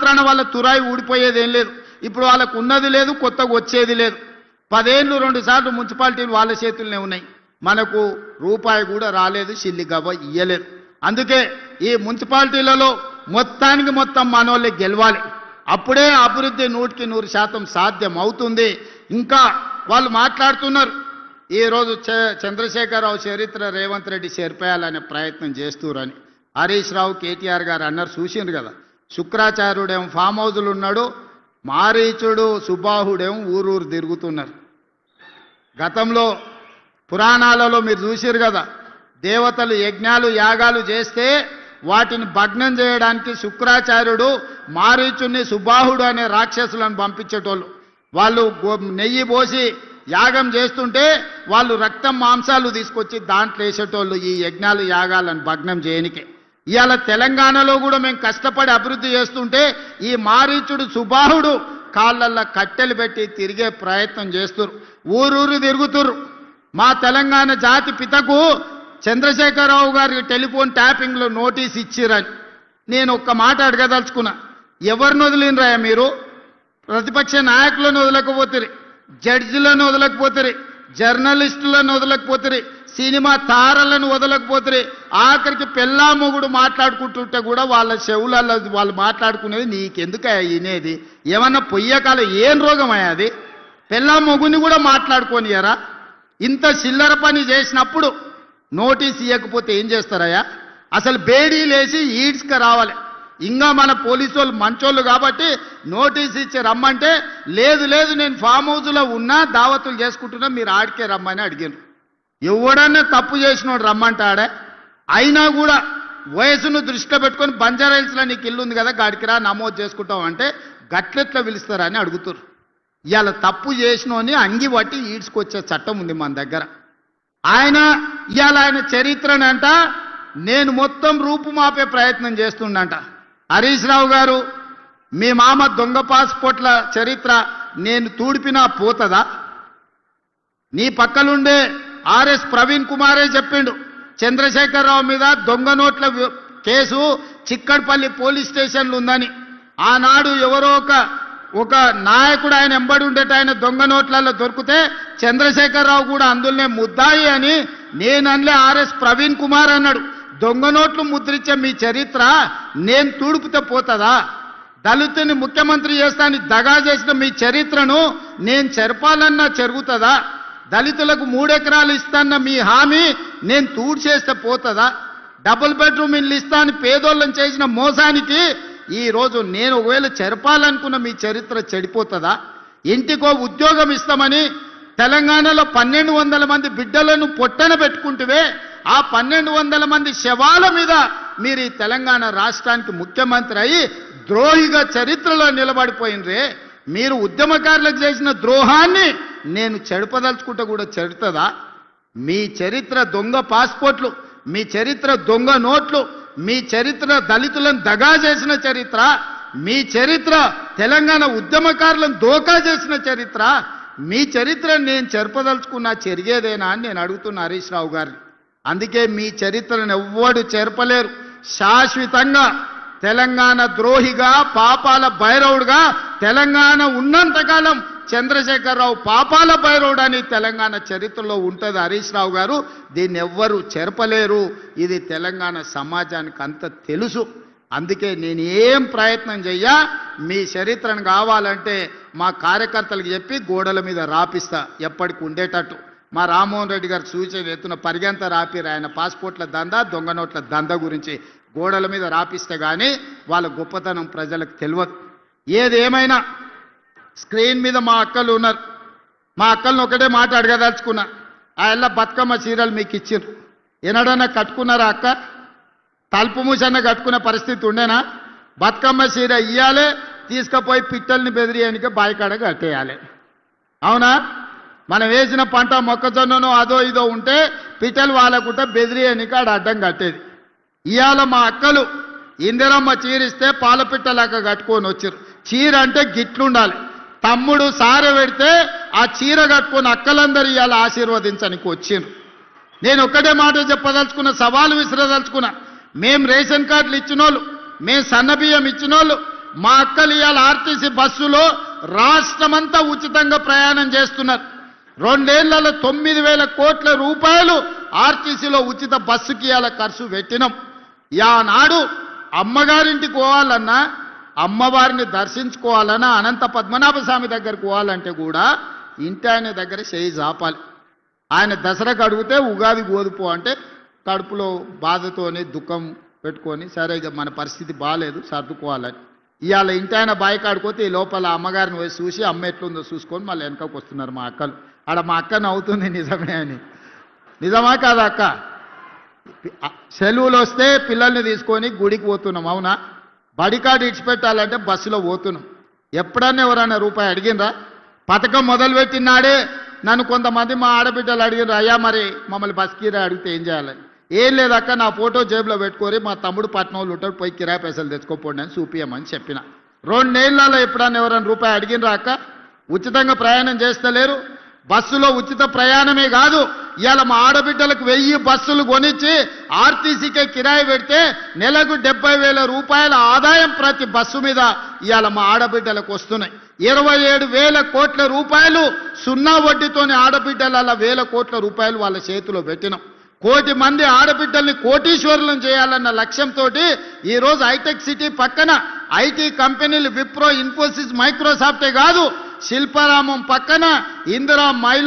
మాత్రాన వాళ్ళ తురాయి ఊడిపోయేది ఏం లేదు. ఇప్పుడు వాళ్ళకు ఉన్నది లేదు, కొత్తగా వచ్చేది లేదు. 10 ఏళ్ళు 2 సార్లు మున్సిపాలిటీలు వాళ్ళ చేతుల్లోనే ఉన్నాయి. మనకు రూపాయి కూడా రాలేదు, సిల్లి గవ్వ ఇయ్యలేదు. అందుకే ఈ మున్సిపాలిటీలలో మొత్తానికి మొత్తం మనోళ్ళే గెలవాలి. అప్పుడే అభివృద్ధి 100% సాధ్యం అవుతుంది. ఇంకా వాళ్ళు మాట్లాడుతున్నారు, ఈరోజు చంద్రశేఖరరావు చరిత్ర రేవంత్ రెడ్డి చేర్పేయాలనే ప్రయత్నం చేస్తురని. హరీష్ రావు, కేటీఆర్ గారు అన్నారు, చూసిండ్రు కదా. శుక్రాచార్యుడేమో ఫామ్ హౌజులు ఉన్నాడు, మారీచుడు సుబాహుడేమో ఊరూరు తిరుగుతున్నారు. గతంలో పురాణాలలో మీరు చూసిరు కదా, దేవతలు యజ్ఞాలు యాగాలు చేస్తే వాటిని భగ్నం చేయడానికి శుక్రాచార్యుడు మారీచుని సుబాహుడు అనే రాక్షసులను పంపించేటోళ్ళు. వాళ్ళు నెయ్యి పోసి యాగం చేస్తుంటే వాళ్ళు రక్తం మాంసాలు తీసుకొచ్చి దాంట్లో వేసేటోళ్ళు ఈ యజ్ఞాలు యాగాలను భగ్నం చేయనికే. ఇవాళ తెలంగాణలో కూడా మేము కష్టపడి అభివృద్ధి చేస్తుంటే ఈ మారీచుడు సుబాహుడు కాళ్ళల్లో కట్టెలు పెట్టి తిరిగే ప్రయత్నం చేస్తున్నారు, ఊరూరు తిరుగుతురు. మా తెలంగాణ జాతి పితకు చంద్రశేఖరరావు గారికి టెలిఫోన్ ట్యాపింగ్లో నోటీస్ ఇచ్చిరని నేను ఒక్క మాట అడగదలుచుకున్నా. ఎవరిని వదిలినరాయా మీరు? ప్రతిపక్ష నాయకులను వదలకపోతారు, జడ్జిలను వదలకపోతారు, జర్నలిస్టులను వదలకపోతారు, సినిమా తారలను వదలకపోతారు. ఆఖరికి పెళ్ళా మొగుడు మాట్లాడుకుంటుంటే కూడా వాళ్ళ చెవులలో వాళ్ళు మాట్లాడుకునేది నీకెందుకయ్యా వినేది? ఏమన్నా పొయ్యకాల ఏం రోగం అయ్యా అది? పెళ్ళా మొగుని కూడా మాట్లాడుకోనియరా? ఇంత చిల్లర పని చేసినప్పుడు నోటీస్ ఇవ్వకపోతే ఏం చేస్తారయ్యా? అసలు బేడీలేసి ఈడ్స్కి రావాలి. ఇంకా మన పోలీసు వాళ్ళు మంచోళ్ళు కాబట్టి నోటీస్ ఇచ్చి రమ్మంటే లేదు లేదు నేను ఫామ్ హౌస్లో ఉన్నా, దావతులు చేసుకుంటున్నా, మీరు ఆడికే రమ్మని అడిగారు. ఎవడన్నా తప్పు చేసినోడు రమ్మంటాడే? అయినా కూడా వయసును దృష్టిలో పెట్టుకొని బంజారాహిల్స్లో నీకు ఇల్లు ఉంది కదా, గాడికి రా నమోదు చేసుకుంటాం అంటే గట్లెట్లా పిలుస్తారని అడుగుతారు. ఇవాళ తప్పు చేసినోని అంగి పట్టి ఈడ్చుకొచ్చే చట్టం ఉంది మన దగ్గర. ఇవాళ ఆయన చరిత్రనంట నేను మొత్తం రూపుమాపే ప్రయత్నం చేస్తుండంట. హరీష్ రావు గారు, మీ మామ దొంగ పాస్పోర్ట్ల చరిత్ర నేను తూడిపినా పోతుందా? నీ పక్కలుండే ఆర్ఎస్ ప్రవీణ్ కుమారే చెప్పిండు, చంద్రశేఖరరావు మీద దొంగ నోట్ల కేసు చిక్కడపల్లి పోలీస్ స్టేషన్లు ఉందని. ఆనాడు ఎవరో ఒక నాయకుడు ఆయన ఎంబడి ఉండేట ఆయన దొంగ నోట్లలో దొరికితే చంద్రశేఖరరావు కూడా అందులోనే ముద్దాయి అని నేను అనలే, ఆర్ఎస్ ప్రవీణ్ కుమార్ అన్నాడు. దొంగ నోట్లు ముద్రించే మీ చరిత్ర నేను తూడుపుతే పోతుందా? దళితుని ముఖ్యమంత్రి చేస్తానని దగా చేసిన మీ చరిత్రను నేను చెరపాలన్నా జరుగుతుందా? దళితులకు 3 ఎకరాలు ఇస్తాన్న మీ హామీ నేను తూడు చేస్తే పోతుందా? డబుల్ బెడ్రూమ్ ఇల్లు ఇస్తాను పేదోళ్ళని చేసిన మోసానికి ఈరోజు నేను ఒకవేళ చెరపాలనుకున్న మీ చరిత్ర చెడిపోతుందా? ఇంటికో ఉద్యోగం ఇస్తామని తెలంగాణలో 1200 మంది బిడ్డలను పొట్టన పెట్టుకుంటువే, ఆ 1200 మంది శవాల మీద మీరు ఈ తెలంగాణ రాష్ట్రానికి ముఖ్యమంత్రి అయ్యి ద్రోహిగా చరిత్రలో నిలబడిపోయినరే. మీరు ఉద్యమకారులకు చేసిన ద్రోహాన్ని నేను చెడపదలుచుకుంటే కూడా చెడుతుందా? మీ చరిత్ర దొంగ పాస్పోర్ట్లు, మీ చరిత్ర దొంగ నోట్లు, మీ చరిత్ర దళితులను దగా చేసిన చరిత్ర, మీ చరిత్ర తెలంగాణ ఉద్యమకారులను దోకా చేసిన చరిత్ర. మీ చరిత్ర నేను చెరపదలుచుకున్నా చెరిగేదేనా అని నేను అడుగుతున్నా హరీష్ రావు గారిని. అందుకే మీ చరిత్రను ఎవ్వడు చెరపలేరు. శాశ్వతంగా తెలంగాణ ద్రోహిగా, పాపాల భైరవుడుగా తెలంగాణ ఉన్నంతకాలం చంద్రశేఖరరావు పాపాల భైరవుడు అని తెలంగాణ చరిత్రలో ఉంటుంది హరీష్ రావు గారు. దీన్ని ఎవ్వరు చెరపలేరు. ఇది తెలంగాణ సమాజానికి అంత తెలుసు. అందుకే నేను ఏం ప్రయత్నం చెయ్యా, మీ చరిత్రను కావాలంటే మా కార్యకర్తలకు చెప్పి గోడల మీద రాపిస్తా ఎప్పటికి ఉండేటట్టు. మా రామ్మోహన్ రెడ్డి గారు సూచన ఎత్తున పరిగెంత రాపిరు ఆయన పాస్పోర్ట్ల దందా, దొంగ నోట్ల దందా గురించి గోడల మీద రాపిస్తే కానీ వాళ్ళ గొప్పతనం ప్రజలకు తెలియదు. ఏదేమైనా స్క్రీన్ మీద మా అక్కలు ఉన్నారు. మా అక్కలను ఒకటే మాట అడగదలుచుకున్నా. ఆ ఎల్ల బతుకమ్మ చీరలు మీకు ఇచ్చిండ్రు, ఎన్నడన్నా కట్టుకున్నారా అక్క? తలుపు మూసన్న కట్టుకునే పరిస్థితి ఉండేనా? బతుకమ్మ చీర ఇయ్యాలి, తీసుకుపోయి పిట్టల్ని బెదిరియడానికి బాయికాడ కట్టేయాలి. అవునా? మనం వేసిన పంట మొక్కజొన్ననో అదో ఇదో ఉంటే పిట్టలు వాళ్ళకుంటే బెదిరియడానికి ఆడ అడ్డం కట్టేది. ఇవాళ మా అక్కలు ఇందిరమ్మ చీరిస్తే పాలపిట్టలాగా కట్టుకొని వచ్చారు. చీర అంటే గిట్లుండాలి. తమ్ముడు సారె పెడితే ఆ చీర కట్టుకొని అక్కలందరూ ఇవాళ ఆశీర్వదించడానికి వచ్చిండ్రు. నేను ఒక్కటే మాట చెప్పదలుచుకున్న, సవాలు విసిరదలుచుకున్నా. మేం రేషన్ కార్డులు ఇచ్చినోళ్ళు, మేం సన్నబియ్యం ఇచ్చినోళ్ళు, మా అక్కలు ఇవాళ ఆర్టీసీ బస్సులో రాష్ట్రమంతా ఉచితంగా ప్రయాణం చేస్తున్నారు. 2 ఏళ్లలో 9,000 కోట్ల రూపాయలు ఆర్టీసీలో ఉచిత బస్సుకి ఇవాళ ఖర్చు పెట్టినాం. యానాడు అమ్మగారింటికి పోవాలన్నా, అమ్మవారిని దర్శించుకోవాలన్నా, అనంత పద్మనాభ స్వామి దగ్గరికి పోవాలంటే కూడా ఇంటి ఆయన దగ్గర చేయి జాపాలి. ఆయన దసరాకు అడిగితే ఉగాది గోదుపో అంటే కడుపులో బాధతోని దుఃఖం పెట్టుకొని సరే ఇక మన పరిస్థితి బాగాలేదు సర్దుకోవాలని ఇవాళ ఇంటి ఆయన బాయి కాడుకోతే ఈ లోపల అమ్మగారిని పోయి చూసి అమ్మ ఎట్లుందో చూసుకొని మళ్ళీ వెనకకు వస్తున్నారు మా అక్కలు. ఆడ మా అక్కని అవుతుంది నిజమే అని. నిజమా కాదా అక్క? సెలవులు వస్తే పిల్లల్ని తీసుకొని గుడికి పోతున్నాం, అవునా? బడికాడు ఇడిచిపెట్టాలంటే బస్సులో పోతున్నాం. ఎప్పుడన్నా ఎవరన్నా రూపాయి అడిగినరా? పథకం మొదలుపెట్టినాడే నన్ను కొంతమంది మా ఆడబిడ్డలు అడిగినారు, అయ్యా మరి మమ్మల్ని బస్ కిరాయి అడిగితే ఏం చేయాలని. ఏం లేదక్క, నా ఫోటో జేబులో పెట్టుకొని మా తమ్ముడు పట్నంలో ఉంటాడు, పోయి కిరాయి పైసలు తెచ్చుకోపోండి అని చూపియమని చెప్పిన. 2 ఏళ్లలో ఎప్పుడన్నా ఎవరైనా రూపాయి అడిగినరా అక్క? ఉచితంగా ప్రయాణం చేస్తలేరు. బస్సులో ఉచిత ప్రయాణమే కాదు, ఇవాళ మా ఆడబిడ్డలకు 1000 బస్సులు కొనిచ్చి ఆర్టీసీకే కిరాయి పెడితే నెలకు 70,000 రూపాయల ఆదాయం ప్రతి బస్సు మీద ఇవాళ మా ఆడబిడ్డలకు వస్తున్నాయి. 27,000 కోట్ల రూపాయలు సున్నా వడ్డీతోని ఆడబిడ్డల 1,000 కోట్ల రూపాయలు వాళ్ళ చేతిలో పెట్టినాం. 1 కోటి మంది ఆడబిడ్డల్ని కోటీశ్వరులను చేయాలన్న లక్ష్యంతో ఈరోజు హైటెక్ సిటీ పక్కన ఐటీ కంపెనీలు విప్రో, ఇన్ఫోసిస్, మైక్రోసాఫ్టే కాదు, శిల్పారామం పక్కన ఇందిరా మహిళ